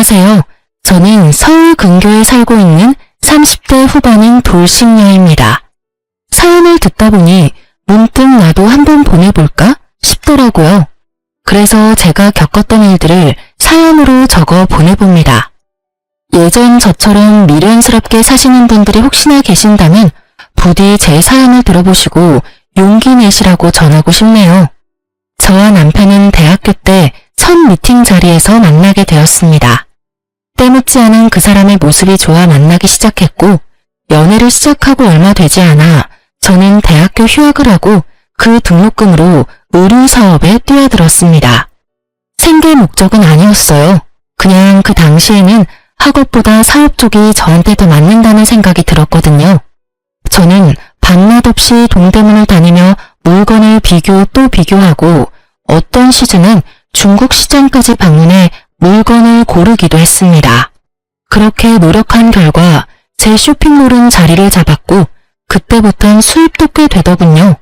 안녕하세요. 저는 서울 근교에 살고 있는 30대 후반인 돌싱녀입니다. 사연을 듣다 보니 문득 나도 한번 보내볼까 싶더라고요. 그래서 제가 겪었던 일들을 사연으로 적어 보내봅니다. 예전 저처럼 미련스럽게 사시는 분들이 혹시나 계신다면 부디 제 사연을 들어보시고 용기 내시라고 전하고 싶네요. 저와 남편은 대학교 때 첫 미팅 자리에서 만나게 되었습니다. 때묻지 않은 그 사람의 모습이 좋아 만나기 시작했고 연애를 시작하고 얼마 되지 않아 저는 대학교 휴학을 하고 그 등록금으로 의류 사업에 뛰어들었습니다. 생계 목적은 아니었어요. 그냥 그 당시에는 학업보다 사업 쪽이 저한테 더 맞는다는 생각이 들었거든요. 저는 밤낮 없이 동대문을 다니며 물건을 비교 또 비교하고 어떤 시즌은 중국 시장까지 방문해 물건을 고르기도 했습니다. 그렇게 노력한 결과 제 쇼핑몰은 자리를 잡았고 그때부턴 수입도 꽤 되더군요.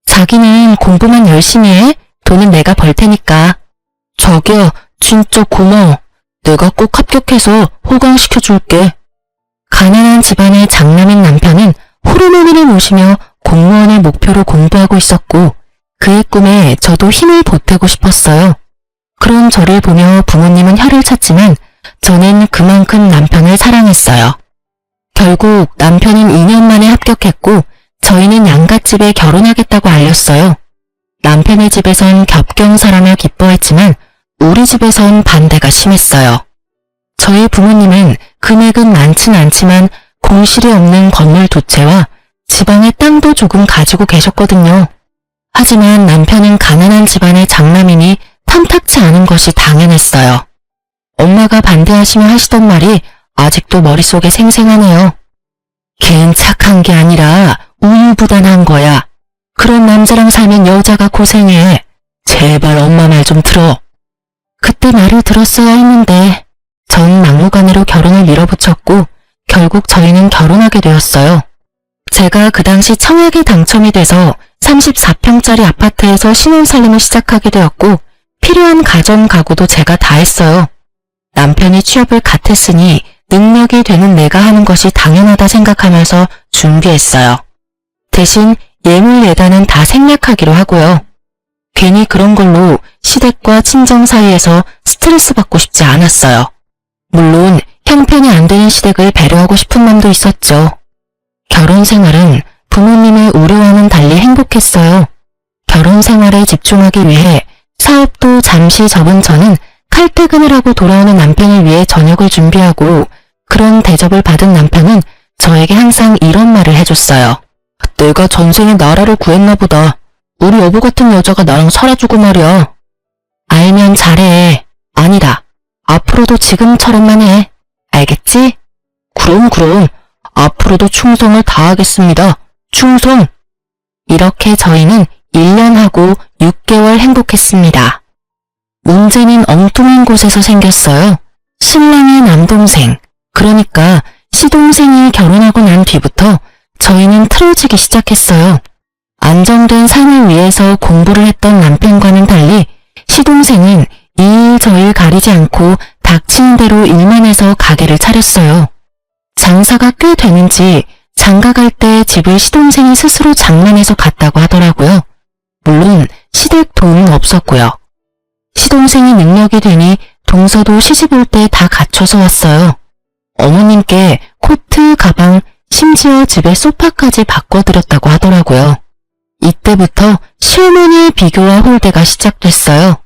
자기는 공부만 열심히 해? 돈은 내가 벌 테니까. 저기요, 진짜 고마워. 내가 꼭 합격해서 호강시켜줄게. 가난한 집안의 장남인 남편은 호르몬을 모시며 공무원을 목표로 공부하고 있었고 그의 꿈에 저도 힘을 보태고 싶었어요. 그런 저를 보며 부모님은 혀를 찼지만 저는 그만큼 남편을 사랑했어요. 결국 남편은 2년 만에 합격했고 저희는 양갓집에 결혼하겠다고 알렸어요. 남편의 집에선 겹경사랑을 기뻐했지만 우리 집에선 반대가 심했어요. 저희 부모님은 금액은 많진 않지만 공실이 없는 건물 2채와 지방의 땅도 조금 가지고 계셨거든요. 하지만 남편은 가난한 집안의 장남이니 탐탁치 않은 것이 당연했어요. 엄마가 반대하시며 하시던 말이 아직도 머릿속에 생생하네요. 걘 착한 게 아니라 우유부단한 거야. 그런 남자랑 살면 여자가 고생해. 제발 엄마 말 좀 들어. 그때 말을 들었어야 했는데 전 막무가내로 결혼을 밀어붙였고 결국 저희는 결혼하게 되었어요. 제가 그 당시 청약에 당첨이 돼서 34평짜리 아파트에서 신혼살림을 시작하게 되었고 필요한 가전 가구도 제가 다 했어요. 남편이 취업을 갓 했으니 능력이 되는 내가 하는 것이 당연하다 생각하면서 준비했어요. 대신 예물 예단은 다 생략하기로 하고요. 괜히 그런 걸로 시댁과 친정 사이에서 스트레스 받고 싶지 않았어요. 물론 형편이 안 되는 시댁을 배려하고 싶은 마음도 있었죠. 결혼 생활은 부모님의 우려와는 달리 행복했어요. 결혼 생활에 집중하기 위해 사업도 잠시 접은 저는 칼퇴근을 하고 돌아오는 남편을 위해 저녁을 준비하고 그런 대접을 받은 남편은 저에게 항상 이런 말을 해줬어요. 내가 전생에 나라를 구했나 보다. 우리 여보 같은 여자가 나랑 살아주고 말이야. 알면 잘해. 아니다. 앞으로도 지금처럼만 해. 알겠지? 그럼. 앞으로도 충성을 다하겠습니다. 충성! 이렇게 저희는 1년하고 6개월 행복했습니다. 문제는 엉뚱한 곳에서 생겼어요. 신랑의 남동생, 그러니까 시동생이 결혼하고 난 뒤부터 저희는 틀어지기 시작했어요. 안정된 삶을 위해서 공부를 했던 남편과는 달리 시동생은 이 일 저 일 가리지 않고 닥치는 대로 일만 해서 가게를 차렸어요. 장사가 꽤 되는지 장가 갈 때 집을 시동생이 스스로 장만해서 갔다고 하더라고요. 물론 시댁 도움은 없었고요. 시동생이 능력이 되니 동서도 시집 올 때 다 갖춰서 왔어요. 어머님께 코트, 가방, 심지어 집에 소파까지 바꿔드렸다고 하더라고요. 이때부터 시어머니의 비교와 홀대가 시작됐어요.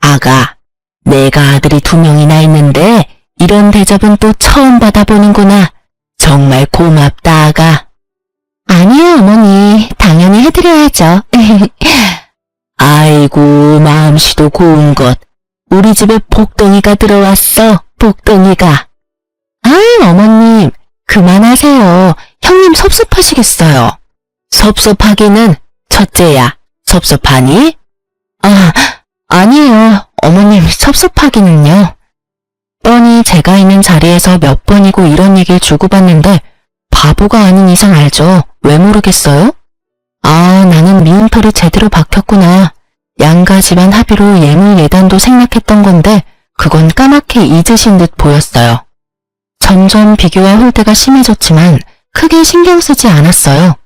아가, 내가 아들이 2명이나 있는데 이런 대접은 또 처음 받아보는구나. 정말 고맙다, 아가. 아니요, 어머니. 당연히 해드려야죠. 아이고, 마음씨도 고운 것. 우리 집에 복덩이가 들어왔어, 복덩이가. 아유, 어머님. 그만하세요. 형님 섭섭하시겠어요. 섭섭하기는 첫째야. 섭섭하니? 아니에요. 어머님 섭섭하기는요. 뻔히 제가 있는 자리에서 몇 번이고 이런 얘기를 주고받는데 바보가 아닌 이상 알죠. 왜 모르겠어요? 나는 미움털이 제대로 박혔구나. 양가 집안 합의로 예물 예단도 생략했던 건데 그건 까맣게 잊으신 듯 보였어요. 점점 비교와 홀대가 심해졌지만 크게 신경 쓰지 않았어요.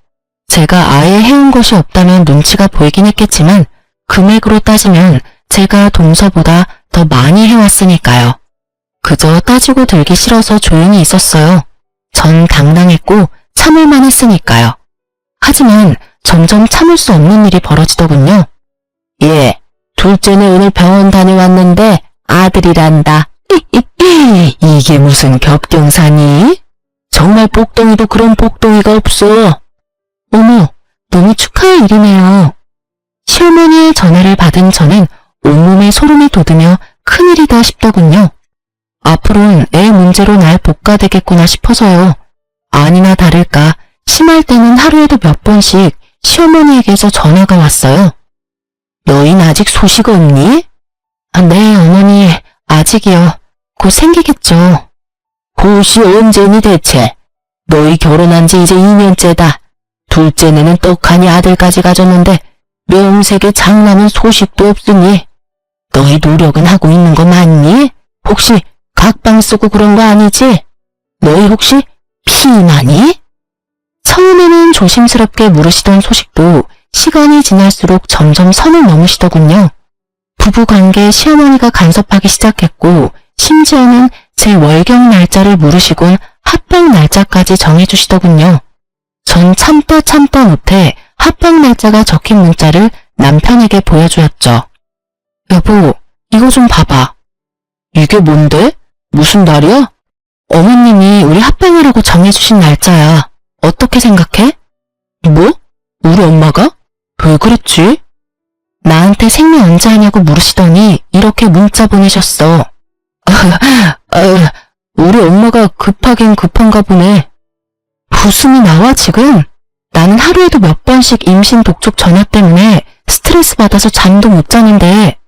제가 아예 해온 것이 없다면 눈치가 보이긴 했겠지만 금액으로 따지면 제가 동서보다 더 많이 해왔으니까요. 그저 따지고 들기 싫어서 조용히 있었어요. 전 당당했고 참을만 했으니까요. 하지만 점점 참을 수 없는 일이 벌어지더군요. 예, 둘째는 오늘 병원 다녀왔는데 아들이란다. 이게 무슨 겹경사니? 정말 복덩이도 그런 복덩이가 없어. 어머, 너무 축하할 일이네요. 시어머니의 전화를 받은 저는 온몸에 소름이 돋으며 큰일이다 싶더군요. 앞으로는 애 문제로 날 복가되겠구나 싶어서요. 아니나 다를까 심할 때는 하루에도 몇 번씩 시어머니에게서 전화가 왔어요. 너흰 아직 소식 없니? 네, 어머니, 아직이요. 곧 생기겠죠. 곧이 언제니 대체? 너희 결혼한 지 이제 2년째다. 둘째는 떡하니 아들까지 가졌는데 명색에 장남은 소식도 없으니 너희 노력은 하고 있는 거 맞니? 혹시 각방 쓰고 그런 거 아니지? 너희 혹시 피임하니? 처음에는 조심스럽게 물으시던 소식도 시간이 지날수록 점점 선을 넘으시더군요. 부부관계에 시어머니가 간섭하기 시작했고 심지어는 제 월경 날짜를 물으시곤 합방 날짜까지 정해주시더군요. 전 참다 못해 합방 날짜가 적힌 문자를 남편에게 보여주었죠. 여보, 이거 좀 봐봐. 이게 뭔데? 무슨 날이야? 어머님이 우리 합방이라고 정해주신 날짜야. 어떻게 생각해? 뭐? 우리 엄마가? 왜 그랬지? 나한테 생리 언제 하냐고 물으시더니 이렇게 문자 보내셨어. 우리 엄마가 급하긴 급한가 보네. 웃음이 나와 지금? 나는 하루에도 몇 번씩 임신 독촉 전화 때문에 스트레스 받아서 잠도 못 자는데.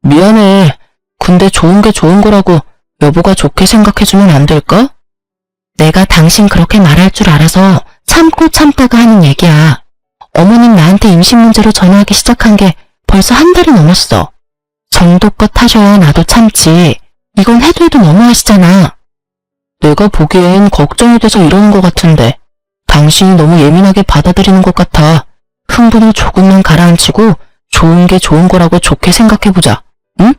미안해. 근데 좋은 게 좋은 거라고 여보가 좋게 생각해주면 안 될까? 내가 당신 그렇게 말할 줄 알아서 참고 참다가 하는 얘기야. 어머님 나한테 임신 문제로 전화하기 시작한 게 벌써 한 달이 넘었어. 정도껏 하셔야 나도 참지. 이건 해도 너무하시잖아. 내가 보기엔 걱정이 돼서 이러는 것 같은데 당신이 너무 예민하게 받아들이는 것 같아. 흥분을 조금만 가라앉히고 좋은 게 좋은 거라고 좋게 생각해보자. 응?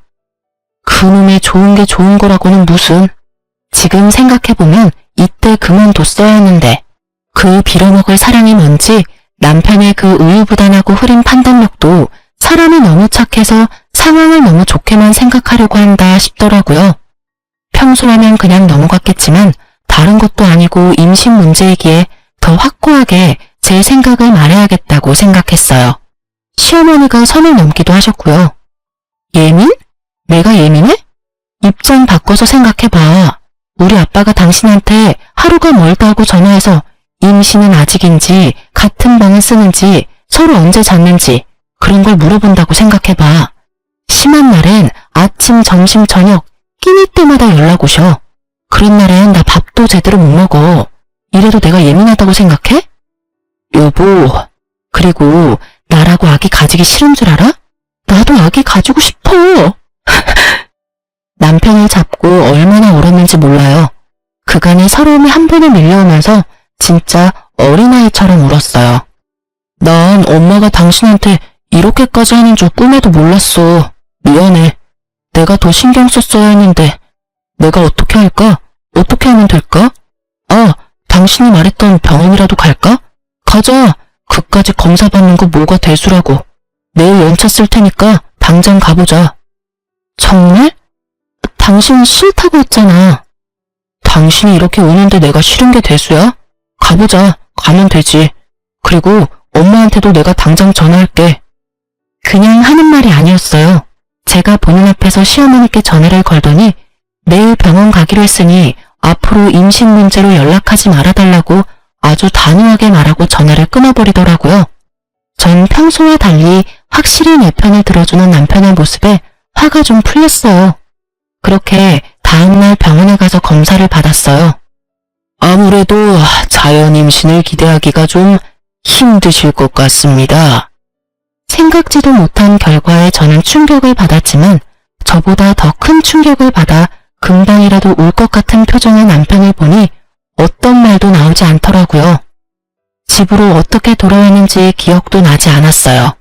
그놈의 좋은 게 좋은 거라고는 무슨. 지금 생각해보면 이때 그만뒀어야 했는데 그 빌어먹을 사랑이 뭔지 남편의 그 우유부단하고 흐린 판단력도 사람이 너무 착해서 상황을 너무 좋게만 생각하려고 한다 싶더라고요. 평소라면 그냥 넘어갔겠지만 다른 것도 아니고 임신 문제이기에 더 확고하게 제 생각을 말해야겠다고 생각했어요. 시어머니가 선을 넘기도 하셨고요. 예민? 내가 예민해? 입장 바꿔서 생각해봐. 우리 아빠가 당신한테 하루가 멀다 하고 전화해서 임신은 아직인지 같은 방을 쓰는지 서로 언제 잤는지 그런 걸 물어본다고 생각해봐. 심한 날엔 아침, 점심, 저녁 끼니 때마다 연락 오셔. 그런 날엔 나 밥도 제대로 못 먹어. 이래도 내가 예민하다고 생각해? 여보, 그리고 나라고 아기 가지기 싫은 줄 알아? 나도 아기 가지고 싶어. 남편을 잡고 얼마나 울었는지 몰라요. 그간의 서러움이 한 번에 밀려오면서 진짜 어린아이처럼 울었어요. 난 엄마가 당신한테 이렇게까지 하는 줄 꿈에도 몰랐어. 미안해. 내가 더 신경 썼어야 했는데 내가 어떻게 할까? 어떻게 하면 될까? 아, 당신이 말했던 병원이라도 갈까? 가자. 그까지 검사 받는 거 뭐가 대수라고. 내일 연차 쓸 테니까 당장 가보자. 정말? 당신이 싫다고 했잖아. 당신이 이렇게 우는데 내가 싫은 게 대수야? 가보자. 가면 되지. 그리고 엄마한테도 내가 당장 전화할게. 그냥 하는 말이 아니었어요. 제가 보는 앞에서 시어머니께 전화를 걸더니 내일 병원 가기로 했으니 앞으로 임신 문제로 연락하지 말아달라고 아주 단호하게 말하고 전화를 끊어버리더라고요. 전 평소와 달리 확실히 내 편을 들어주는 남편의 모습에 화가 좀 풀렸어요. 그렇게 다음날 병원에 가서 검사를 받았어요. 아무래도 자연 임신을 기대하기가 좀 힘드실 것 같습니다. 생각지도 못한 결과에 저는 충격을 받았지만 저보다 더 큰 충격을 받아 금방이라도 울 것 같은 표정의 남편을 보니 어떤 말도 나오지 않더라고요. 집으로 어떻게 돌아왔는지 기억도 나지 않았어요.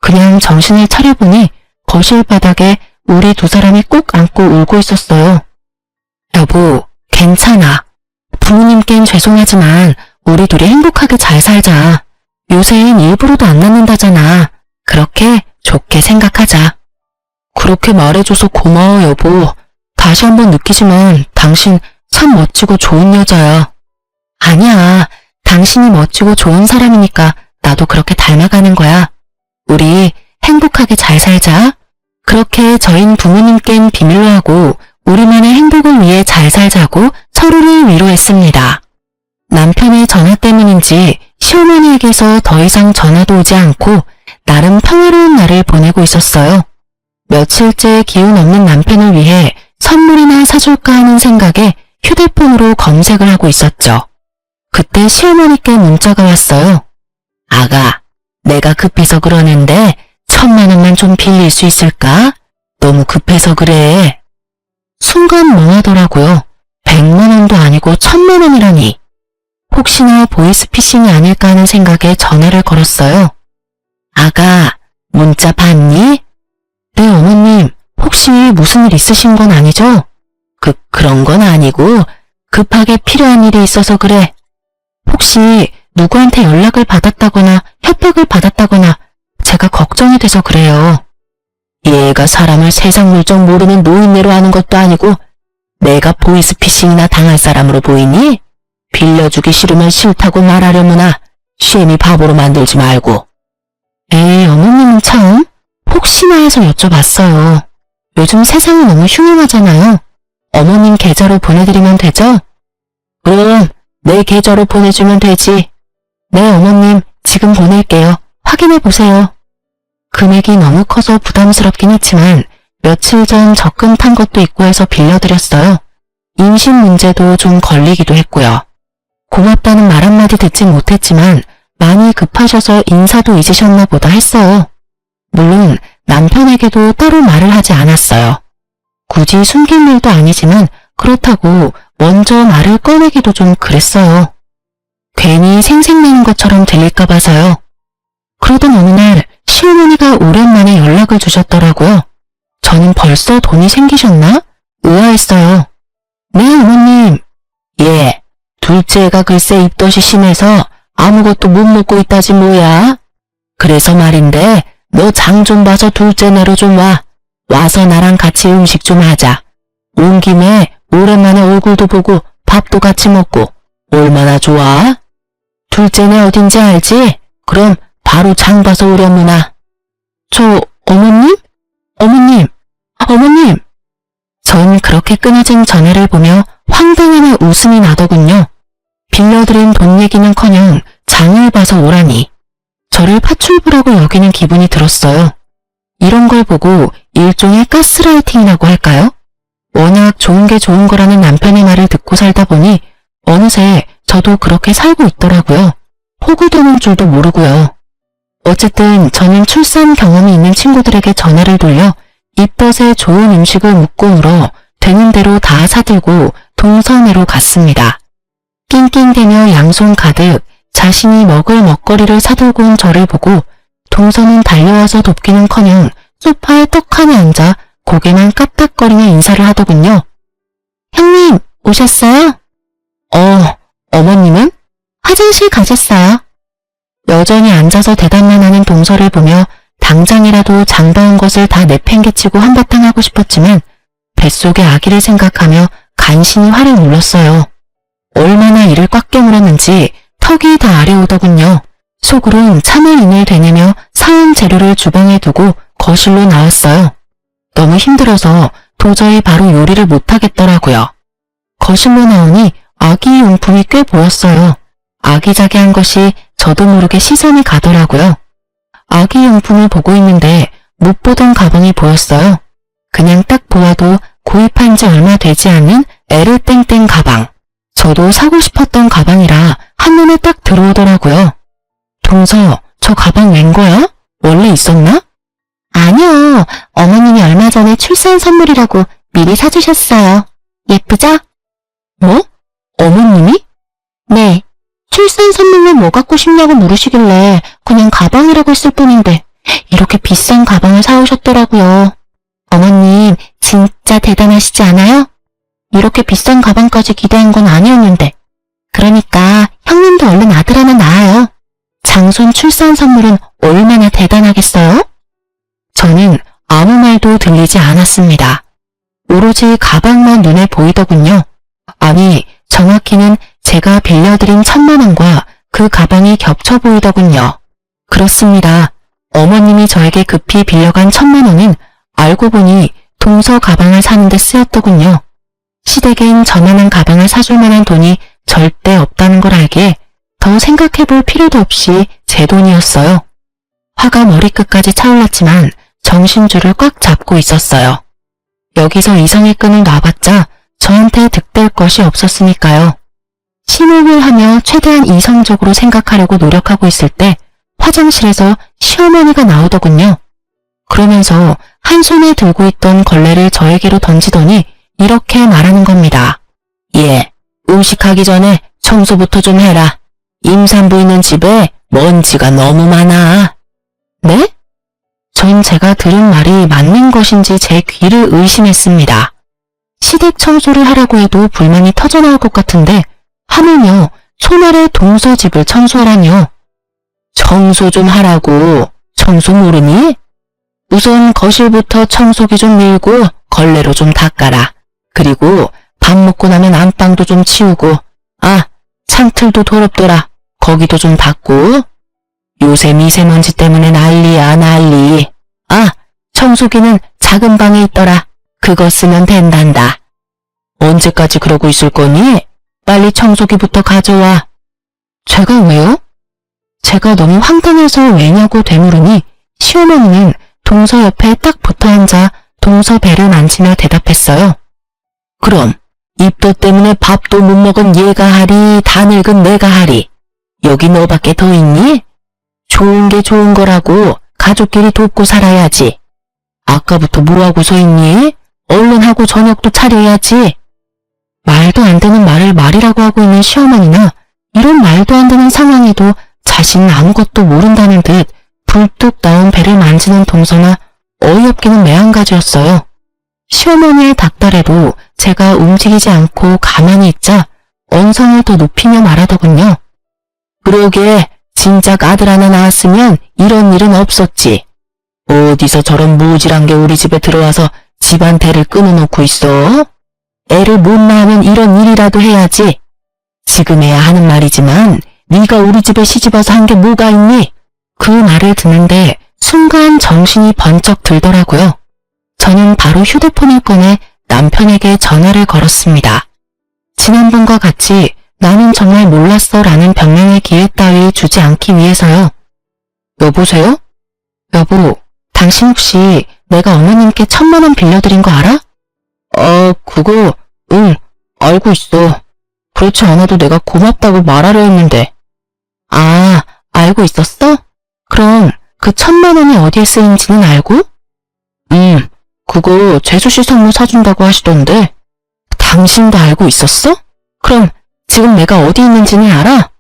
그냥 정신을 차려보니 거실 바닥에 우리 두 사람이 꼭 안고 울고 있었어요. 여보, 괜찮아. 부모님께는 죄송하지만 우리 둘이 행복하게 잘 살자. 요새는 일부러도 안 낳는다잖아. 그렇게 좋게 생각하자. 그렇게 말해줘서 고마워, 여보. 다시 한번 느끼지만 당신 참 멋지고 좋은 여자야. 아니야. 당신이 멋지고 좋은 사람이니까 나도 그렇게 닮아가는 거야. 우리 행복하게 잘 살자. 그렇게 저희는 부모님께는 비밀로 하고 우리만의 행복을 위해 잘 살자고 서로를 위로했습니다. 남편의 전화 때문인지 시어머니에게서 더 이상 전화도 오지 않고 나름 평화로운 날을 보내고 있었어요. 며칠째 기운 없는 남편을 위해 선물이나 사줄까 하는 생각에 휴대폰으로 검색을 하고 있었죠. 그때 시어머니께 문자가 왔어요. 아가, 내가 급해서 그러는데 1,000만 원만 좀 빌릴 수 있을까? 너무 급해서 그래. 순간 멍하더라고요. 100만 원도 아니고 1,000만 원이라니. 혹시나 보이스피싱이 아닐까 하는 생각에 전화를 걸었어요. 아가, 문자 봤니? 네, 어머님. 혹시 무슨 일 있으신 건 아니죠? 그런 건 아니고 급하게 필요한 일이 있어서 그래. 혹시 누구한테 연락을 받았다거나 협박을 받았다거나 제가 걱정이 돼서 그래요. 얘가 사람을 세상 물정 모르는 노인네로 하는 것도 아니고 내가 보이스피싱이나 당할 사람으로 보이니? 빌려주기 싫으면 싫다고 말하려무나 쉔이 바보로 만들지 말고. 에이, 어머님은 참 혹시나 해서 여쭤봤어요. 요즘 세상이 너무 흉흉하잖아요. 어머님 계좌로 보내드리면 되죠? 그럼 내 계좌로 보내주면 되지. 네, 어머님 지금 보낼게요. 확인해보세요. 금액이 너무 커서 부담스럽긴 했지만 며칠 전 적금 탄 것도 있고 해서 빌려드렸어요. 임신 문제도 좀 걸리기도 했고요. 고맙다는 말 한마디 듣진 못했지만 많이 급하셔서 인사도 잊으셨나 보다 했어요. 물론 남편에게도 따로 말을 하지 않았어요. 굳이 숨길 일도 아니지만 그렇다고 먼저 말을 꺼내기도 좀 그랬어요. 괜히 생색내는 것처럼 들릴까 봐서요. 그러던 어느 날 시어머니가 오랜만에 연락을 주셨더라고요. 저는 벌써 돈이 생기셨나? 의아했어요. 네, 어머님. 예, 둘째가 글쎄 입덧이 심해서 아무것도 못 먹고 있다지 뭐야. 그래서 말인데 너 장 좀 봐서 둘째 내로 좀 와. 와서 나랑 같이 음식 좀 하자. 온 김에 오랜만에 얼굴도 보고 밥도 같이 먹고 얼마나 좋아? 둘째네 어딘지 알지? 그럼 바로 장 봐서 오려무나. 어머님? 어머님! 전 그렇게 끊어진 전화를 보며 황당한 웃음이 나더군요. 빌려드린 돈 얘기는커녕 장을 봐서 오라니. 저를 파출부라고 여기는 기분이 들었어요. 이런 걸 보고 일종의 가스라이팅이라고 할까요? 워낙 좋은 게 좋은 거라는 남편의 말을 듣고 살다 보니 어느새 저도 그렇게 살고 있더라고요. 호구되는 줄도 모르고요. 어쨌든 저는 출산 경험이 있는 친구들에게 전화를 돌려 입덧에 좋은 음식을 묻고 물어 되는 대로 다 사들고 동서내로 갔습니다. 낑낑대며 양손 가득 자신이 먹을 먹거리를 사들고 온 저를 보고 동서는 달려와서 돕기는커녕 소파에 떡하니 앉아 고개만 까딱거리며 인사를 하더군요. 형님, 오셨어요? 어머님은? 화장실 가셨어요. 여전히 앉아서 대답만 하는 동서를 보며 당장이라도 장봐온 것을 다 내팽개치고 한바탕 하고 싶었지만 뱃속의 아기를 생각하며 간신히 화를 눌렀어요. 얼마나 이를 꽉 깨물었는지 턱이 다 아려오더군요. 속으론 참을 인을 되내며 사온 재료를 주방에 두고 거실로 나왔어요. 너무 힘들어서 도저히 바로 요리를 못하겠더라고요. 거실로 나오니 아기 용품이 꽤 보였어요. 아기자기한 것이 저도 모르게 시선이 가더라고요. 아기 용품을 보고 있는데 못 보던 가방이 보였어요. 그냥 딱 보아도 구입한 지 얼마 되지 않은 에르땡땡 가방. 저도 사고 싶었던 가방이라 한눈에 딱 들어오더라고요. 동서, 저 가방 웬 거야? 원래 있었나? 아니요. 어머님이 얼마 전에 출산 선물이라고 미리 사주셨어요. 예쁘죠? 뭐? 어머님이? 네. 출산 선물로 뭐 갖고 싶냐고 물으시길래 그냥 가방이라고 했을 뿐인데 이렇게 비싼 가방을 사오셨더라고요. 어머님 진짜 대단하시지 않아요? 이렇게 비싼 가방까지 기대한 건 아니었는데. 그러니까 형님도 얼른 아들 하나 낳아요. 장손 출산 선물은 얼마나 대단하겠어요? 저는 아무 말도 들리지 않았습니다. 오로지 가방만 눈에 보이더군요. 아니, 정확히는 제가 빌려드린 1,000만 원과 그 가방이 겹쳐 보이더군요. 그렇습니다. 어머님이 저에게 급히 빌려간 1,000만 원은 알고 보니 동서 가방을 사는 데 쓰였더군요. 시댁엔 저만한 가방을 사줄 만한 돈이 절대 없다는 걸 알기에 더 생각해볼 필요도 없이 제 돈이었어요. 화가 머리끝까지 차올랐지만 정신줄을 꽉 잡고 있었어요. 여기서 이성의 끈을 놔봤자 저한테 득될 것이 없었으니까요. 심호흡을 하며 최대한 이성적으로 생각하려고 노력하고 있을 때 화장실에서 시어머니가 나오더군요. 그러면서 한 손에 들고 있던 걸레를 저에게로 던지더니 이렇게 말하는 겁니다. 예, 음식하기 전에 청소부터 좀 해라. 임산부 있는 집에 먼지가 너무 많아. 네? 전 제가 들은 말이 맞는 것인지 제 귀를 의심했습니다. 시댁 청소를 하라고 해도 불만이 터져나올 것 같은데 하물며 손아래 동서 집을 청소하라뇨. 청소 좀 하라고. 청소 모르니? 우선 거실부터 청소기 좀 밀고 걸레로 좀 닦아라. 그리고 밥 먹고 나면 안방도 좀 치우고, 아, 창틀도 더럽더라. 거기도 좀 닦고. 요새 미세먼지 때문에 난리야, 난리. 아, 청소기는 작은 방에 있더라. 그거 쓰면 된단다. 언제까지 그러고 있을 거니? 빨리 청소기부터 가져와. 제가 왜요? 제가 너무 황당해서 왜냐고 되물으니 시어머니는 동서 옆에 딱 붙어 앉아 동서 배를 만지며 대답했어요. 그럼 입덧 때문에 밥도 못 먹은 얘가 하리, 다 늙은 내가 하리. 여기 너밖에 더 있니? 좋은 게 좋은 거라고 가족끼리 돕고 살아야지. 아까부터 뭐하고 서 있니? 얼른 하고 저녁도 차려야지. 말도 안 되는 말을 말이라고 하고 있는 시어머니나 이런 말도 안 되는 상황에도 자신은 아무것도 모른다는 듯 불뚝 나온 배를 만지는 동서나 어이없기는 매한가지였어요. 시어머니의 닥달에도 제가 움직이지 않고 가만히 있자 언성을 더 높이며 말하더군요. 그러게 진작 아들 하나 낳았으면 이런 일은 없었지. 어디서 저런 무질한 게 우리 집에 들어와서 집안 대를 끊어놓고 있어? 애를 못 낳으면 이런 일이라도 해야지. 지금에야 하는 말이지만 네가 우리 집에 시집와서 한 게 뭐가 있니? 그 말을 듣는데 순간 정신이 번쩍 들더라고요. 저는 바로 휴대폰을 꺼내 남편에게 전화를 걸었습니다. 지난번과 같이 나는 정말 몰랐어 라는 변명의 기회 따위 주지 않기 위해서요. 여보세요? 여보, 당신 혹시 내가 어머님께 1,000만 원 빌려드린 거 알아? 그거, 응, 알고 있어. 그렇지 않아도 내가 고맙다고 말하려 했는데. 아, 알고 있었어? 그럼 그 1,000만 원이 어디에 쓰인지는 알고? 그거 재수씨 선물 사준다고 하시던데. 당신도 알고 있었어? 그럼 지금 내가 어디 있는지는 알아?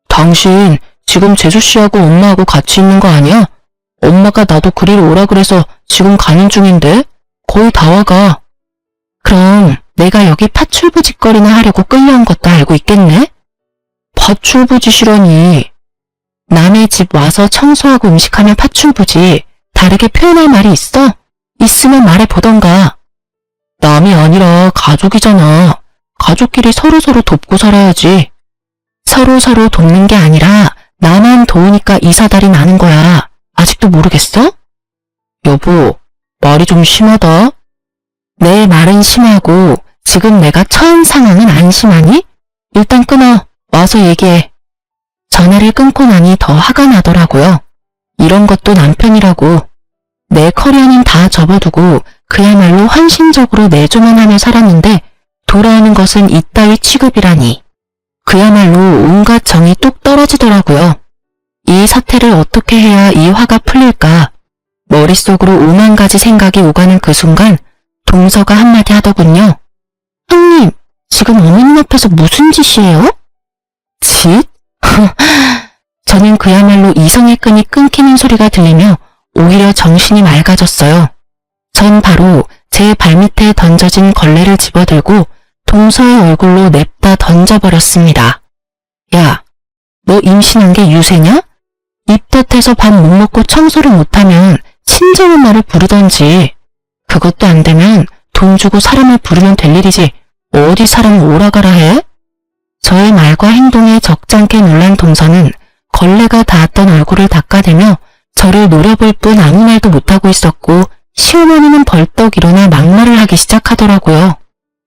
당신 지금 재수씨하고 엄마하고 같이 있는 거 아니야? 엄마가 나도 그리로 오라 그래서 지금 가는 중인데 거의 다 와가. 그럼 내가 여기 파출부짓거리나 하려고 끌려온 것도 알고 있겠네? 파출부짓이라니. 남의 집 와서 청소하고 음식하면 파출부지. 다르게 표현할 말이 있어? 있으면 말해보던가. 남이 아니라 가족이잖아. 가족끼리 서로서로 돕고 살아야지. 서로서로 돕는 게 아니라 나만 도우니까 이 사달이 나는 거야. 아직도 모르겠어? 여보, 말이 좀 심하다. 내 말은 심하고 지금 내가 처한 상황은 안 심하니? 일단 끊어. 와서 얘기해. 전화를 끊고 나니 더 화가 나더라고요. 이런 것도 남편이라고. 내 커리어는 다 접어두고 그야말로 헌신적으로 내조만 하며 살았는데 돌아오는 것은 이따위 취급이라니. 그야말로 온갖 정이 뚝 떨어지더라고요. 이 사태를 어떻게 해야 이 화가 풀릴까? 머릿속으로 5만 가지 생각이 오가는 그 순간 동서가 한마디 하더군요. 형님, 지금 어머님 앞에서 무슨 짓이에요? 짓? 저는 그야말로 이성의 끈이 끊기는 소리가 들리며 오히려 정신이 맑아졌어요. 전 바로 제 발밑에 던져진 걸레를 집어들고 동서의 얼굴로 냅다 던져버렸습니다. 야, 너 임신한 게 유세냐? 입덧해서 밥 못 먹고 청소를 못하면 친정엄 말을 부르던지. 그것도 안 되면 돈 주고 사람을 부르면 될 일이지 어디 사람을 오라가라 해? 저의 말과 행동에 적잖게 놀란 동서는 걸레가 닿았던 얼굴을 닦아대며 저를 노려볼 뿐 아무 말도 못하고 있었고 시어머니는 벌떡 일어나 막말을 하기 시작하더라고요.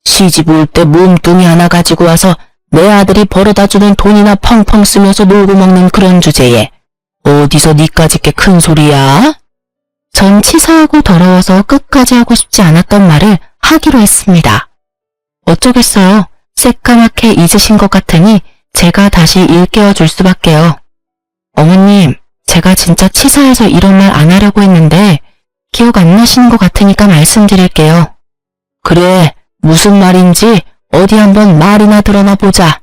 시집 올 때 몸뚱이 하나 가지고 와서 내 아들이 벌어다주는 돈이나 펑펑 쓰면서 놀고 먹는 그런 주제에 어디서 니까짓 게 큰 소리야? 전 치사하고 더러워서 끝까지 하고 싶지 않았던 말을 하기로 했습니다. 어쩌겠어요. 새까맣게 잊으신 것 같으니 제가 다시 일깨워 줄 수밖에요. 어머님, 제가 진짜 치사해서 이런 말 안 하려고 했는데 기억 안 나시는 것 같으니까 말씀드릴게요. 그래, 무슨 말인지 어디 한번 말이나 드러나 보자.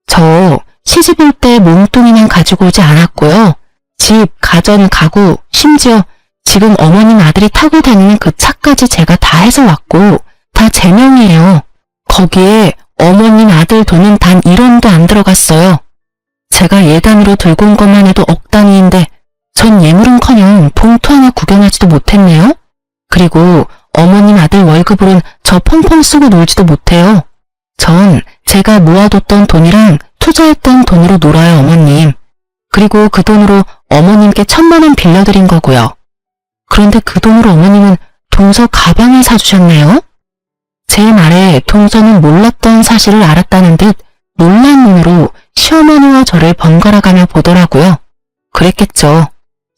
저 시집 올 때 몸뚱이만 가지고 오지 않았고요. 집, 가전, 가구, 심지어 지금 어머님 아들이 타고 다니는 그 차까지 제가 다 해서 왔고 다 제 명이에요. 거기에 어머님 아들 돈은 단 1원도 안 들어갔어요. 제가 예단으로 들고 온 것만 해도 억 단위인데 전 예물은커녕 봉투 하나 구경하지도 못했네요. 그리고 어머님 아들 월급으론 저 펑펑 쓰고 놀지도 못해요. 전 제가 모아뒀던 돈이랑 투자했던 돈으로 놀아요, 어머님. 그리고 그 돈으로 어머님께 1,000만 원 빌려드린 거고요. 그런데 그 돈으로 어머님은 동서 가방을 사주셨네요. 제 말에 동서는 몰랐던 사실을 알았다는 듯 놀란 눈으로 시어머니와 저를 번갈아가며 보더라고요. 그랬겠죠.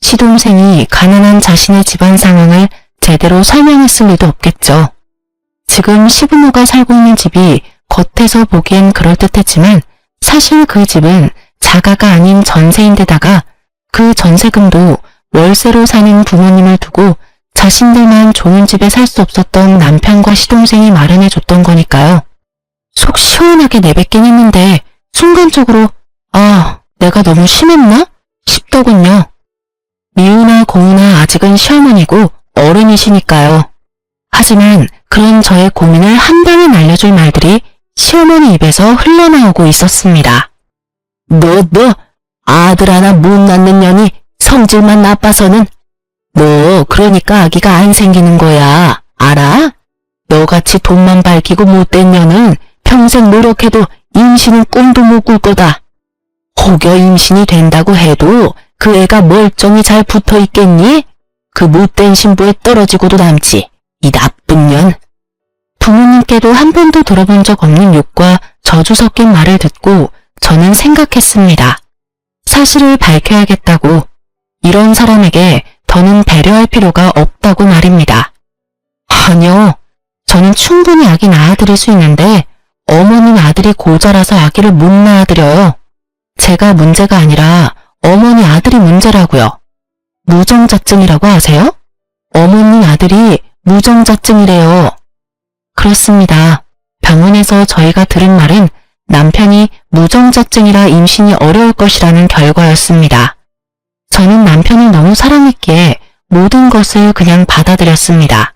시동생이 가난한 자신의 집안 상황을 제대로 설명했을 리도 없겠죠. 지금 시부모가 살고 있는 집이 겉에서 보기엔 그럴듯했지만 사실 그 집은 자가가 아닌 전세인데다가 그 전세금도 월세로 사는 부모님을 두고 자신들만 좋은 집에 살 수 없었던 남편과 시동생이 마련해줬던 거니까요. 속 시원하게 내뱉긴 했는데 순간적으로 아, 내가 너무 심했나? 싶더군요. 미우나 고우나 아직은 시어머니고 어른이시니까요. 하지만 그런 저의 고민을 한 방에 날려줄 말들이 시어머니 입에서 흘러나오고 있었습니다. 너 아들 하나 못 낳는 년이 성질만 나빠서는 너 그러니까 아기가 안 생기는 거야. 알아? 너같이 돈만 밝히고 못된 년은 평생 노력해도 임신은 꿈도 못 꿀 거다. 혹여 임신이 된다고 해도 그 애가 멀쩡히 잘 붙어 있겠니? 그 못된 신부에 떨어지고도 남지. 이 나쁜 년. 부모님께도 한 번도 들어본 적 없는 욕과 저주 섞인 말을 듣고 저는 생각했습니다. 사실을 밝혀야겠다고. 이런 사람에게 더는 배려할 필요가 없다고 말입니다. 아니요. 저는 충분히 아기 낳아드릴 수 있는데 어머님 아들이 고자라서 아기를 못 낳아드려요. 제가 문제가 아니라 어머니 아들이 문제라고요. 무정자증이라고 아세요? 어머님 아들이 무정자증이래요. 그렇습니다. 병원에서 저희가 들은 말은 남편이 무정자증이라 임신이 어려울 것이라는 결과였습니다. 저는 남편을 너무 사랑했기에 모든 것을 그냥 받아들였습니다.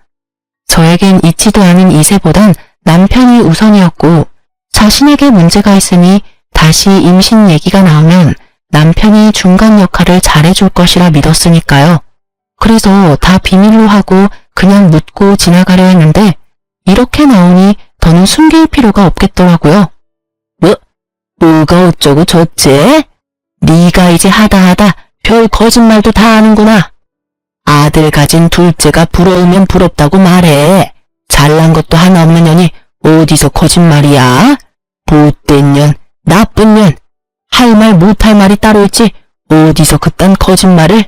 저에겐 있지도 않은 이세보단 남편이 우선이었고 자신에게 문제가 있으니 다시 임신 얘기가 나오면 남편이 중간 역할을 잘해줄 것이라 믿었으니까요. 그래서 다 비밀로 하고 그냥 묻고 지나가려 했는데 이렇게 나오니 더는 숨길 필요가 없겠더라고요. 뭐가 어쩌고 저째? 네가 이제 하다 별 거짓말도 다 하는구나. 아들 가진 둘째가 부러우면 부럽다고 말해. 잘난 것도 하나 없는 년이 어디서 거짓말이야? 못된 년, 나쁜 년. 할 말 못할 말이 따로 있지 어디서 그딴 거짓말을.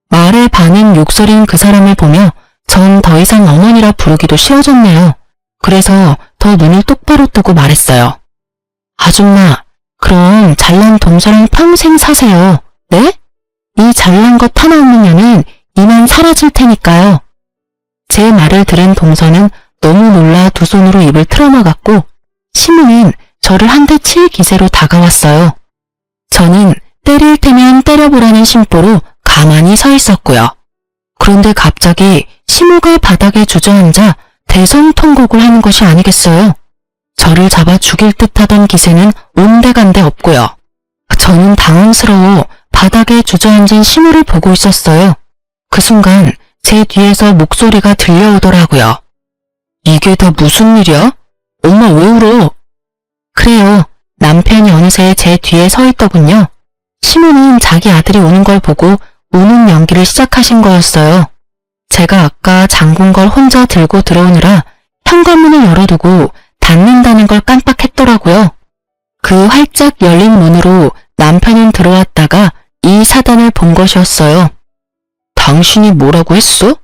말에 반은 욕설인 그 사람을 보며 전 더 이상 어머니라 부르기도 싫어졌네요. 그래서 더 눈을 똑바로 뜨고 말했어요. 아줌마, 그럼 잘난 동서랑 평생 사세요. 네? 이 잘난 것 하나 없는 년은 이만 사라질 테니까요. 제 말을 들은 동서는 너무 놀라 두 손으로 입을 틀어막았고 시무는 저를 한 대 칠 기세로 다가왔어요. 저는 때릴 테면 때려보라는 심보로 가만히 서 있었고요. 그런데 갑자기 시무가 바닥에 주저앉아 대성통곡을 하는 것이 아니겠어요. 저를 잡아 죽일 듯하던 기세는 온데간데 없고요. 저는 당황스러워 바닥에 주저앉은 시무를 보고 있었어요. 그 순간 제 뒤에서 목소리가 들려오더라고요. 이게 다 무슨 일이야? 엄마 왜 울어? 그래요. 남편이 어느새 제 뒤에 서 있더군요. 시무는 자기 아들이 오는 걸 보고 우는 연기를 시작하신 거였어요. 제가 아까 잠근 걸 혼자 들고 들어오느라 현관문을 열어두고 닫는다는 걸 깜빡했더라고요. 그 활짝 열린 문으로 남편은 들어왔다가 이 사단을 본 것이었어요. 당신이 뭐라고 했어?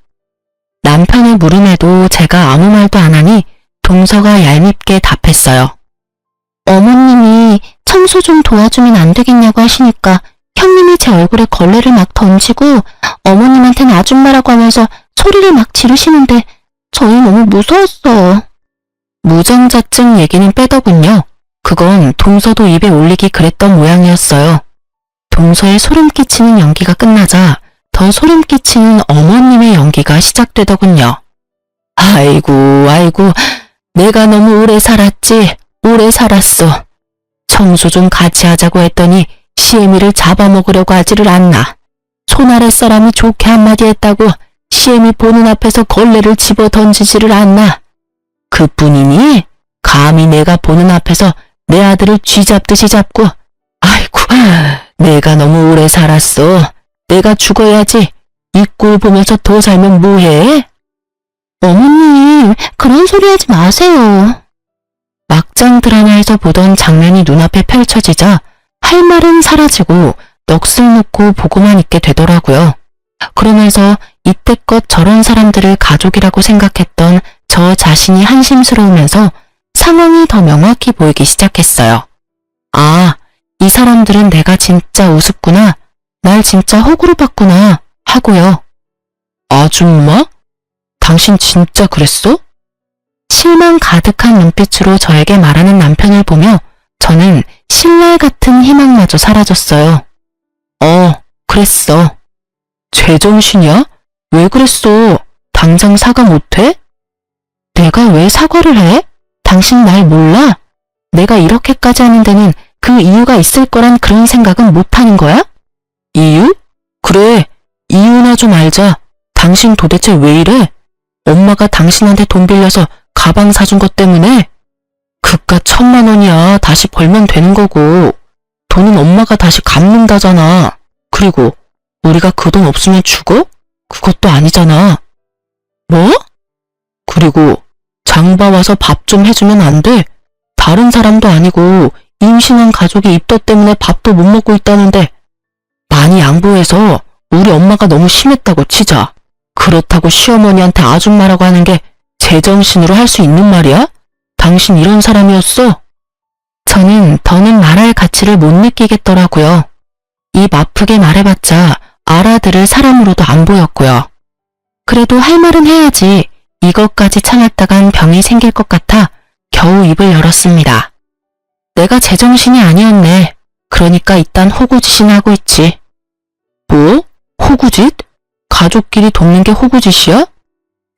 남편의 물음에도 제가 아무 말도 안 하니 동서가 얄밉게 답했어요. 어머님이 청소 좀 도와주면 안 되겠냐고 하시니까 형님이 제 얼굴에 걸레를 막 던지고 어머님한테는 아줌마라고 하면서 소리를 막 지르시는데 저희 너무 무서웠어. 무정자증 얘기는 빼더군요. 그건 동서도 입에 올리기 그랬던 모양이었어요. 동서의 소름 끼치는 연기가 끝나자 더 소름 끼치는 어머님의 연기가 시작되더군요. 아이고 내가 너무 오래 살았지. 오래 살았어. 청소 좀 같이 하자고 했더니 시애미를 잡아먹으려고 하지를 않나. 손 아래 사람이 좋게 한마디 했다고 시애미 보는 앞에서 걸레를 집어 던지지를 않나. 그뿐이니 감히 내가 보는 앞에서 내 아들을 쥐잡듯이 잡고 아이고 내가 너무 오래 살았어. 내가 죽어야지. 이 꼴 보면서 더 살면 뭐해? 어머님 그런 소리 하지 마세요. 막장 드라마에서 보던 장면이 눈앞에 펼쳐지자 할 말은 사라지고 넋을 놓고 보고만 있게 되더라고요. 그러면서 이때껏 저런 사람들을 가족이라고 생각했던 저 자신이 한심스러우면서 상황이 더 명확히 보이기 시작했어요. 아, 이 사람들은 내가 진짜 우습구나. 날 진짜 호구로 봤구나 하고요. 아줌마? 당신 진짜 그랬어? 실망 가득한 눈빛으로 저에게 말하는 남편을 보며 저는 신랄 같은 희망마저 사라졌어요. 그랬어. 제정신이야? 왜 그랬어? 당장 사과 못해? 내가 왜 사과를 해? 당신 날 몰라? 내가 이렇게까지 하는 데는 그 이유가 있을 거란 그런 생각은 못하는 거야? 이유? 그래, 이유나 좀 알자. 당신 도대체 왜 이래? 엄마가 당신한테 돈 빌려서 가방 사준 것 때문에? 그깟 1,000만 원이야. 다시 벌면 되는 거고. 돈은 엄마가 다시 갚는다잖아. 그리고 우리가 그 돈 없으면 죽어? 그것도 아니잖아. 뭐? 그리고 장봐 와서 밥 좀 해주면 안 돼? 다른 사람도 아니고 임신한 가족이 입덧 때문에 밥도 못 먹고 있다는데 많이 양보해서 우리 엄마가 너무 심했다고 치자. 그렇다고 시어머니한테 아줌마라고 하는 게 제정신으로 할 수 있는 말이야? 당신 이런 사람이었어? 저는 더는 말할 가치를 못 느끼겠더라고요. 입 아프게 말해봤자 알아들을 사람으로도 안 보였고요. 그래도 할 말은 해야지. 이것까지 참았다간 병이 생길 것 같아 겨우 입을 열었습니다. 내가 제정신이 아니었네. 그러니까 일단 호구짓이나 하고 있지. 뭐? 호구짓? 가족끼리 돕는 게 호구짓이야?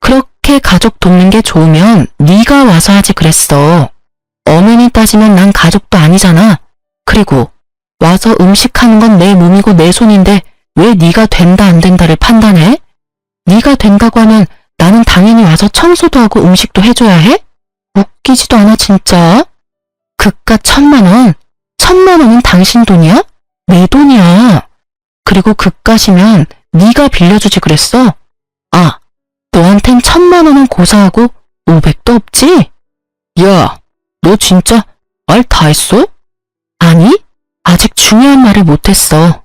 그렇게 가족 돕는 게 좋으면 네가 와서 하지 그랬어. 엄연히 따지면 난 가족도 아니잖아. 그리고 와서 음식하는 건 내 몸이고 내 손인데 왜 네가 된다 안 된다를 판단해? 네가 된다고 하면 나는 당연히 와서 청소도 하고 음식도 해줘야 해? 웃기지도 않아 진짜. 그깟 1,000만 원? 1,000만 원은 당신 돈이야? 내 돈이야. 그리고 그깟이면 네가 빌려주지 그랬어? 아, 너한텐 1,000만 원은 고사하고 500도 없지? 야, 너 진짜 말 다 했어? 아니, 아직 중요한 말을 못했어.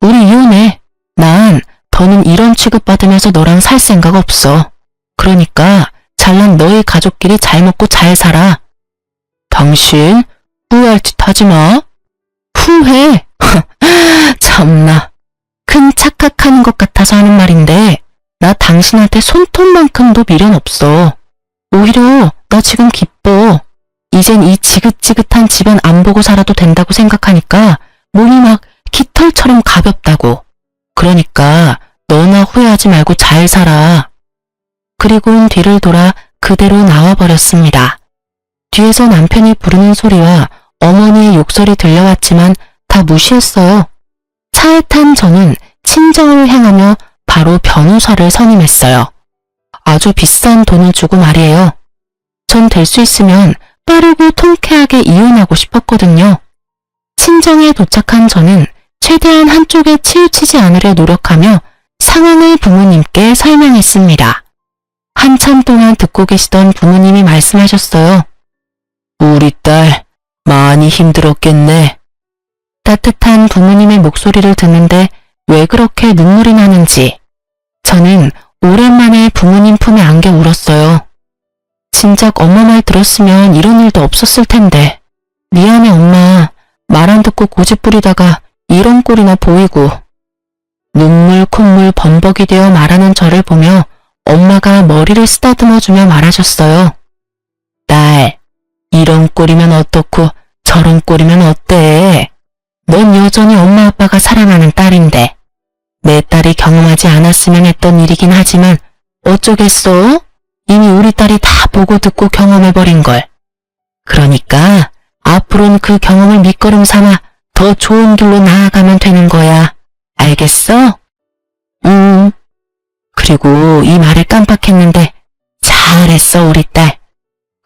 우리 이혼해. 난 더는 이런 취급받으면서 너랑 살 생각 없어. 그러니까 잘난 너희 가족끼리 잘 먹고 잘 살아. 당신 후회할 짓 하지 마. 후회? 참나. 큰 착한 생각하는 것 같아서 하는 말인데 나 당신한테 손톱만큼도 미련 없어. 오히려 나 지금 기뻐. 이젠 이 지긋지긋한 집안 안 보고 살아도 된다고 생각하니까 몸이 막 깃털처럼 가볍다고. 그러니까 너나 후회하지 말고 잘 살아. 그리고는 뒤를 돌아 그대로 나와버렸습니다. 뒤에서 남편이 부르는 소리와 어머니의 욕설이 들려왔지만 다 무시했어요. 차에 탄 저는 친정을 향하며 바로 변호사를 선임했어요. 아주 비싼 돈을 주고 말이에요. 전 될 수 있으면 빠르고 통쾌하게 이혼하고 싶었거든요. 친정에 도착한 저는 최대한 한쪽에 치우치지 않으려 노력하며 상황을 부모님께 설명했습니다. 한참 동안 듣고 계시던 부모님이 말씀하셨어요. 우리 딸 많이 힘들었겠네. 따뜻한 부모님의 목소리를 듣는데 왜 그렇게 눈물이 나는지 저는 오랜만에 부모님 품에 안겨 울었어요. 진작 엄마 말 들었으면 이런 일도 없었을 텐데. 미안해 엄마. 말 안 듣고 고집 부리다가 이런 꼴이나 보이고. 눈물 콧물 범벅이 되어 말하는 저를 보며 엄마가 머리를 쓰다듬어주며 말하셨어요. 딸, 이런 꼴이면 어떻고 저런 꼴이면 어때? 넌 여전히 엄마 아빠가 사랑하는 딸인데 내 딸이 경험하지 않았으면 했던 일이긴 하지만 어쩌겠어? 이미 우리 딸이 다 보고 듣고 경험해버린 걸. 그러니까 앞으로는 그 경험을 밑거름 삼아 더 좋은 길로 나아가면 되는 거야. 알겠어? 그리고 이 말을 깜빡했는데 잘했어 우리 딸.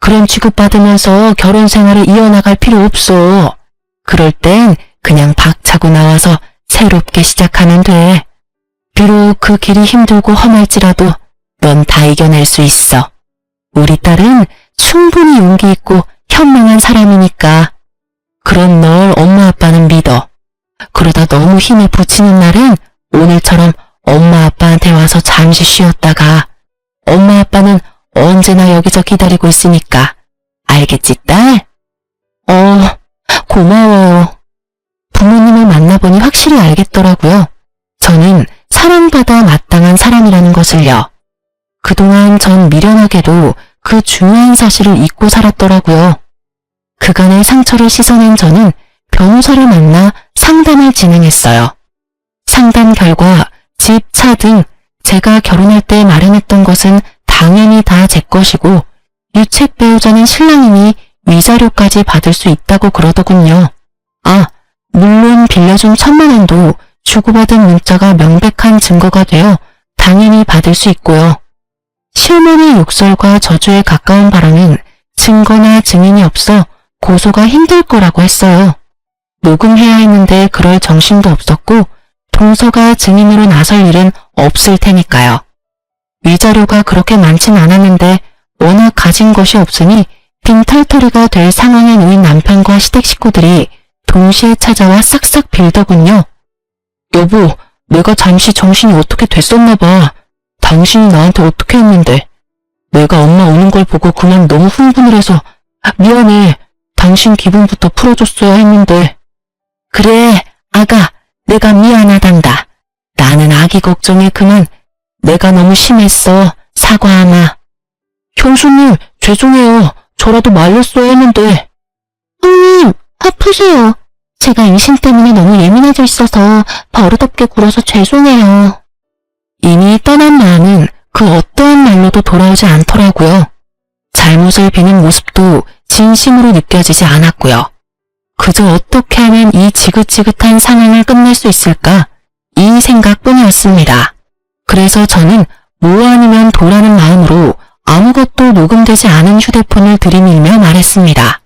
그런 취급받으면서 결혼 생활을 이어나갈 필요 없어. 그럴 땐 그냥 박차고 나와서 새롭게 시작하면 돼. 비록 그 길이 힘들고 험할지라도 넌 다 이겨낼 수 있어. 우리 딸은 충분히 용기 있고 현명한 사람이니까. 그런 널 엄마 아빠는 믿어. 그러다 너무 힘에 부치는 날은 오늘처럼 엄마 아빠한테 와서 잠시 쉬었다가 엄마 아빠는 언제나 여기서 기다리고 있으니까. 알겠지 딸? 고마워요. 부모님을 만나보니 확실히 알겠더라고요. 저는 사랑받아 마땅한 사람이라는 것을요. 그동안 전 미련하게도 그 중요한 사실을 잊고 살았더라고요. 그간의 상처를 씻어낸 저는 변호사를 만나 상담을 진행했어요. 상담 결과 집, 차 등 제가 결혼할 때 마련했던 것은 당연히 다 제 것이고 유책 배우자는 신랑이니 위자료까지 받을 수 있다고 그러더군요. 물론 빌려준 1,000만 원도 주고받은 문자가 명백한 증거가 되어 당연히 받을 수 있고요. 시어머니의 욕설과 저주에 가까운 발언은 증거나 증인이 없어 고소가 힘들 거라고 했어요. 녹음해야 했는데 그럴 정신도 없었고 동서가 증인으로 나설 일은 없을 테니까요. 위자료가 그렇게 많진 않았는데 워낙 가진 것이 없으니 빈털터리가 될 상황에 놓인 남편과 시댁 식구들이 동시에 찾아와 싹싹 빌더군요. 여보, 내가 잠시 정신이 어떻게 됐었나 봐. 당신이 나한테 어떻게 했는데. 내가 엄마 우는 걸 보고 그냥 너무 흥분을 해서 미안해. 당신 기분부터 풀어줬어야 했는데. 그래, 아가, 내가 미안하단다. 나는 아기 걱정에 그만. 내가 너무 심했어. 사과하마. 형수님, 죄송해요. 저라도 말렸어야 했는데. 형님, 아프세요. 제가 임신 때문에 너무 예민해져 있어서 버릇없게 굴어서 죄송해요. 이미 떠난 마음은 그 어떠한 말로도 돌아오지 않더라고요. 잘못을 비는 모습도 진심으로 느껴지지 않았고요. 그저 어떻게 하면 이 지긋지긋한 상황을 끝낼 수 있을까? 이 생각뿐이었습니다. 그래서 저는 뭐 아니면 도라는 마음으로 아무것도 녹음되지 않은 휴대폰을 들이밀며 말했습니다.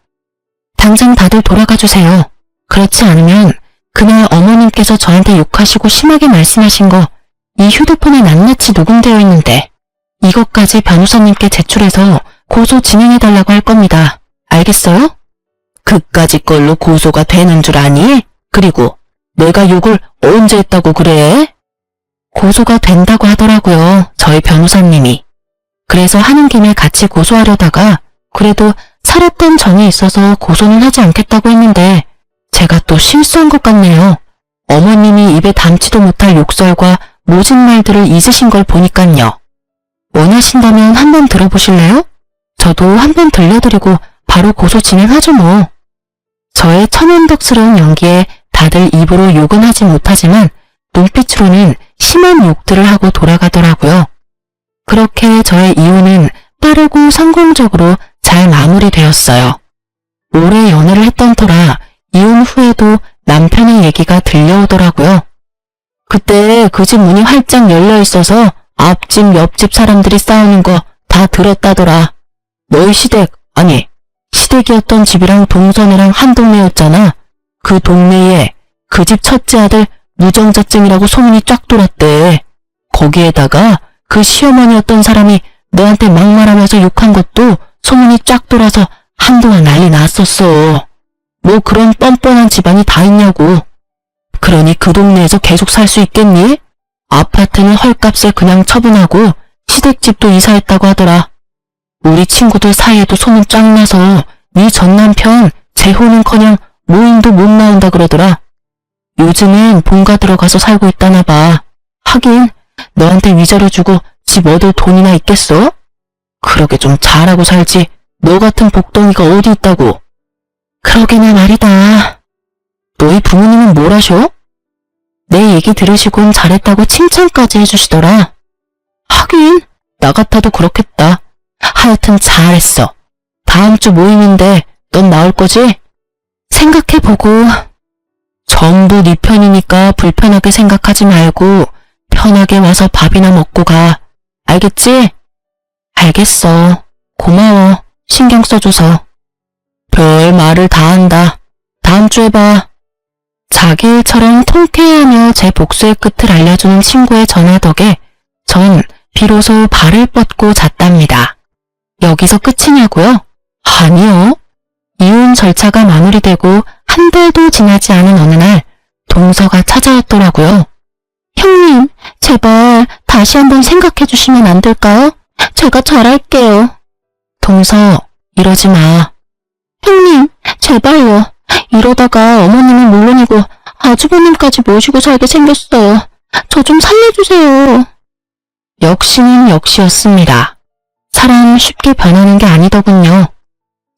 당장 다들 돌아가 주세요. 그렇지 않으면 그날 어머님께서 저한테 욕하시고 심하게 말씀하신 거 이 휴대폰에 낱낱이 녹음되어 있는데 이것까지 변호사님께 제출해서 고소 진행해달라고 할 겁니다. 알겠어요? 그까짓 걸로 고소가 되는 줄 아니? 그리고 내가 욕을 언제 했다고 그래? 고소가 된다고 하더라고요. 저희 변호사님이. 그래서 하는 김에 같이 고소하려다가 그래도 살았던 정이 있어서 고소는 하지 않겠다고 했는데 제가 또 실수한 것 같네요. 어머님이 입에 담지도 못할 욕설과 모진 말들을 잊으신 걸 보니깐요. 원하신다면 한번 들어보실래요? 저도 한번 들려드리고 바로 고소 진행하죠 뭐. 저의 천연덕스러운 연기에 다들 입으로 욕은 하지 못하지만 눈빛으로는 심한 욕들을 하고 돌아가더라고요. 그렇게 저의 이혼은 빠르고 성공적으로 잘 마무리되었어요. 오래 연애를 했던 터라 이혼 후에도 남편의 얘기가 들려오더라고요. 그때 그 집 문이 활짝 열려 있어서 앞집 옆집 사람들이 싸우는 거 다 들었다더라. 너희 시댁, 아니 시댁이었던 집이랑 동선이랑 한 동네였잖아. 그 동네에 그 집 첫째 아들 무정자증이라고 소문이 쫙 돌았대. 거기에다가 그 시어머니였던 사람이 너한테 막말하면서 욕한 것도 소문이 쫙 돌아서 한동안 난리 났었어. 뭐 그런 뻔뻔한 집안이 다 있냐고. 그러니 그 동네에서 계속 살 수 있겠니? 아파트는 헐값에 그냥 처분하고 시댁집도 이사했다고 하더라. 우리 친구들 사이에도 소문 쫙 나서 네 전남편 재혼은커녕 모임도 못 나온다 그러더라. 요즘엔 본가 들어가서 살고 있다나 봐. 하긴 너한테 위자료 주고 집 얻을 돈이나 있겠어? 그러게 좀 잘하고 살지. 너 같은 복덩이가 어디 있다고. 그러게나 말이다. 너희 부모님은 뭘 하셔? 내 얘기 들으시곤 잘했다고 칭찬까지 해주시더라. 하긴 나 같아도 그렇겠다. 하여튼 잘했어. 다음 주 모임인데 넌 나올 거지? 생각해보고. 전부 네 편이니까 불편하게 생각하지 말고 편하게 와서 밥이나 먹고 가. 알겠지? 알겠어. 고마워. 신경 써줘서. 별 말을 다 한다. 다음 주에 봐. 자기 일처럼 통쾌해하며 제 복수의 끝을 알려주는 친구의 전화 덕에 전 비로소 발을 뻗고 잤답니다. 여기서 끝이냐고요? 아니요. 이혼 절차가 마무리되고 한 달도 지나지 않은 어느 날 동서가 찾아왔더라고요. 형님, 제발 다시 한번 생각해 주시면 안 될까요? 제가 잘할게요. 동서, 이러지 마. 형님, 제발요. 이러다가 어머님은 물론이고 아주버님까지 모시고 살게 생겼어요. 저 좀 살려주세요. 역시는 역시였습니다. 사람 쉽게 변하는 게 아니더군요.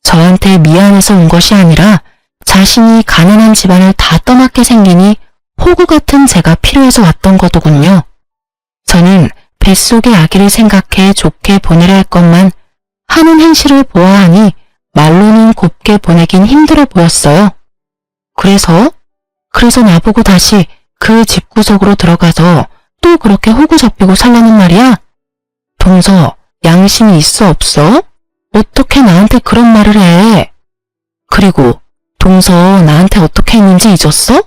저한테 미안해서 온 것이 아니라 자신이 가난한 집안을 다 떠맡게 생기니 호구 같은 제가 필요해서 왔던 거더군요. 저는 뱃속의 아기를 생각해 좋게 보내려 했건만 하는 행실을 보아하니 말로는 곱게 보내긴 힘들어 보였어요. 그래서 나보고 다시 그 집구석으로 들어가서 또 그렇게 호구 잡히고 살라는 말이야? 동서, 양심이 있어 없어? 어떻게 나한테 그런 말을 해? 그리고 동서 나한테 어떻게 했는지 잊었어?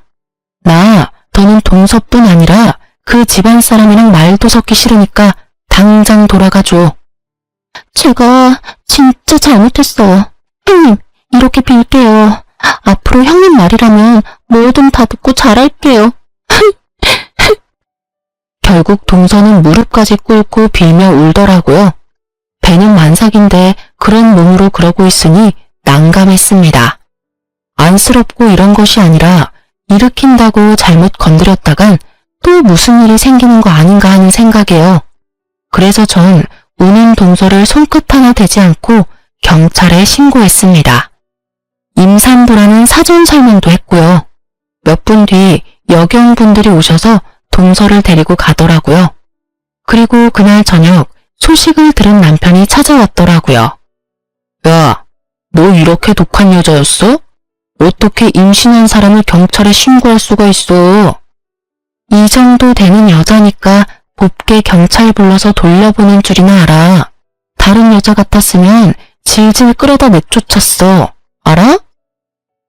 나 더는 동서뿐 아니라 그 집안 사람이랑 말도 섞기 싫으니까 당장 돌아가줘. 제가 진짜 잘못했어요. 형님, 이렇게 빌게요. 앞으로 형님 말이라면 뭐든 다 듣고 잘할게요. 결국 동서는 무릎까지 꿇고 빌며 울더라고요. 배는 만삭인데 그런 몸으로 그러고 있으니 난감했습니다. 안쓰럽고 이런 것이 아니라 일으킨다고 잘못 건드렸다간 또 무슨 일이 생기는 거 아닌가 하는 생각이에요. 그래서 전 우는 동서를 손끝 하나 대지 않고 경찰에 신고했습니다. 임산부라는 사전 설명도 했고요. 몇 분 뒤 여경분들이 오셔서 동서를 데리고 가더라고요. 그리고 그날 저녁 소식을 들은 남편이 찾아왔더라고요. 야, 너 이렇게 독한 여자였어? 어떻게 임신한 사람을 경찰에 신고할 수가 있어? 이 정도 되는 여자니까 곱게 경찰 불러서 돌려보낸 줄이나 알아. 다른 여자 같았으면 질질 끌어다 내쫓았어. 알아?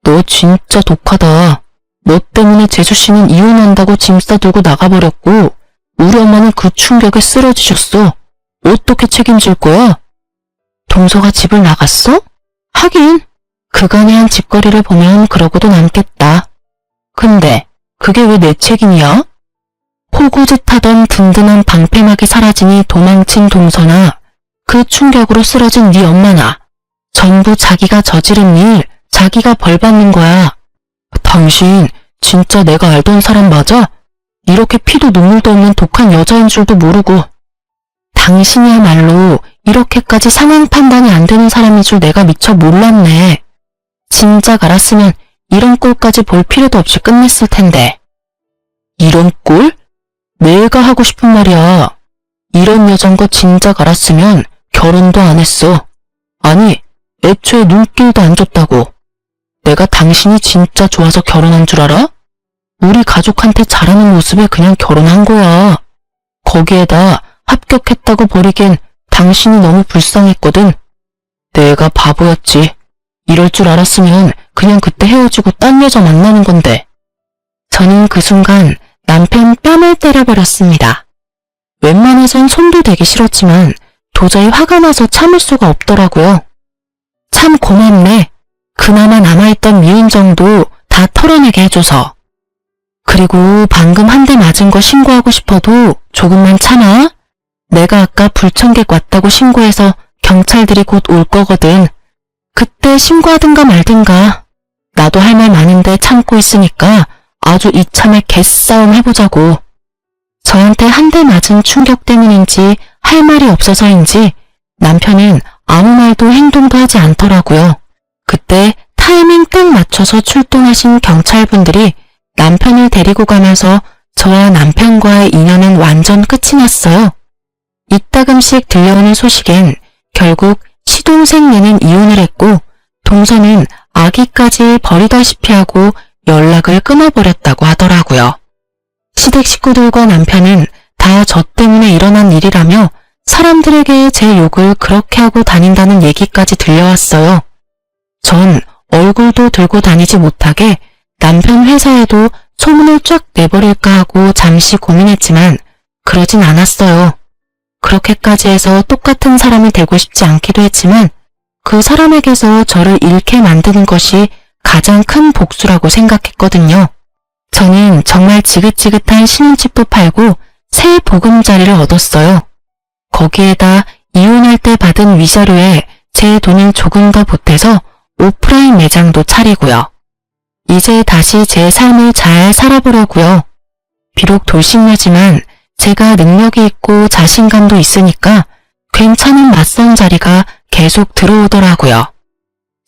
너 진짜 독하다. 너 때문에 재수씨는 이혼한다고 짐 싸들고 나가버렸고 우리 엄마는 그 충격에 쓰러지셨어. 어떻게 책임질 거야? 동서가 집을 나갔어? 하긴 그간의 한 짓거리를 보면 그러고도 남겠다. 근데 그게 왜 내 책임이야? 호구짓 하던 든든한 방패막이 사라지니 도망친 동서나 그 충격으로 쓰러진 네 엄마나 전부 자기가 저지른 일, 자기가 벌 받는 거야. 당신 진짜 내가 알던 사람 맞아? 이렇게 피도 눈물도 없는 독한 여자인 줄도 모르고. 당신이야말로 이렇게까지 상황 판단이 안 되는 사람인 줄 내가 미처 몰랐네. 진작 알았으면 이런 꼴까지 볼 필요도 없이 끝냈을 텐데. 이런 꼴? 내가 하고 싶은 말이야. 이런 여잔 거 진작 알았으면 결혼도 안 했어. 아니, 애초에 눈길도 안 줬다고. 내가 당신이 진짜 좋아서 결혼한 줄 알아? 우리 가족한테 잘하는 모습에 그냥 결혼한 거야. 거기에다 합격했다고 버리기엔 당신이 너무 불쌍했거든. 내가 바보였지. 이럴 줄 알았으면 그냥 그때 헤어지고 딴 여자 만나는 건데. 저는 그 순간 남편 뺨을 때려버렸습니다. 웬만해선 손도 대기 싫었지만 도저히 화가 나서 참을 수가 없더라고요. 참 고맙네. 그나마 남아있던 미운 정도 다 털어내게 해줘서. 그리고 방금 한 대 맞은 거 신고하고 싶어도 조금만 참아. 내가 아까 불청객 왔다고 신고해서 경찰들이 곧 올 거거든. 그때 신고하든가 말든가. 나도 할 말 많은데 참고 있으니까 아주 이참에 개싸움 해보자고. 저한테 한 대 맞은 충격 때문인지 할 말이 없어서인지 남편은 아무 말도 행동도 하지 않더라고요. 그때 타이밍 딱 맞춰서 출동하신 경찰분들이 남편을 데리고 가면서 저와 남편과의 인연은 완전 끝이 났어요. 이따금씩 들려오는 소식엔 결국 시동생네는 이혼을 했고 동서는 아기까지 버리다시피 하고 연락을 끊어버렸다고 하더라고요. 시댁 식구들과 남편은 다 저 때문에 일어난 일이라며 사람들에게 제 욕을 그렇게 하고 다닌다는 얘기까지 들려왔어요. 전 얼굴도 들고 다니지 못하게 남편 회사에도 소문을 쫙 내버릴까 하고 잠시 고민했지만 그러진 않았어요. 그렇게까지 해서 똑같은 사람이 되고 싶지 않기도 했지만 그 사람에게서 저를 잃게 만드는 것이 가장 큰 복수라고 생각했거든요. 저는 정말 지긋지긋한 신혼집도 팔고 새 보금자리를 얻었어요. 거기에다 이혼할 때 받은 위자료에 제 돈을 조금 더 보태서 오프라인 매장도 차리고요. 이제 다시 제 삶을 잘 살아보려고요. 비록 돌싱녀지만 제가 능력이 있고 자신감도 있으니까 괜찮은 맞선 자리가 계속 들어오더라고요.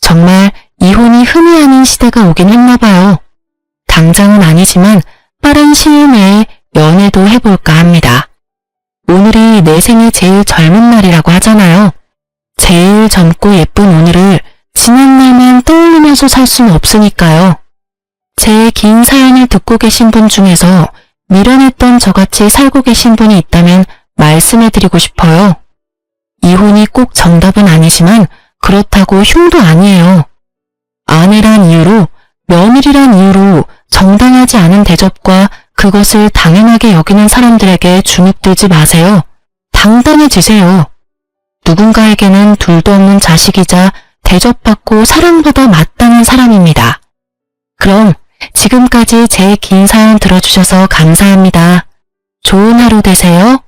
정말 이혼이 흠이 아닌 시대가 오긴 했나봐요. 당장은 아니지만 빠른 시일 내에 연애도 해볼까 합니다. 오늘이 내 생애 제일 젊은 날이라고 하잖아요. 제일 젊고 예쁜 오늘을 지난 날만 떠올리면서 살 수는 없으니까요. 제 긴 사연을 듣고 계신 분 중에서 미련했던 저같이 살고 계신 분이 있다면 말씀해드리고 싶어요. 이혼이 꼭 정답은 아니지만 그렇다고 흉도 아니에요. 아내란 이유로, 며느리란 이유로 정당하지 않은 대접과 그것을 당연하게 여기는 사람들에게 주눅들지 마세요. 당당해지세요. 누군가에게는 둘도 없는 자식이자 대접받고 사랑보다 마땅한 사람입니다. 그럼 지금까지 제 긴 사연 들어주셔서 감사합니다. 좋은 하루 되세요.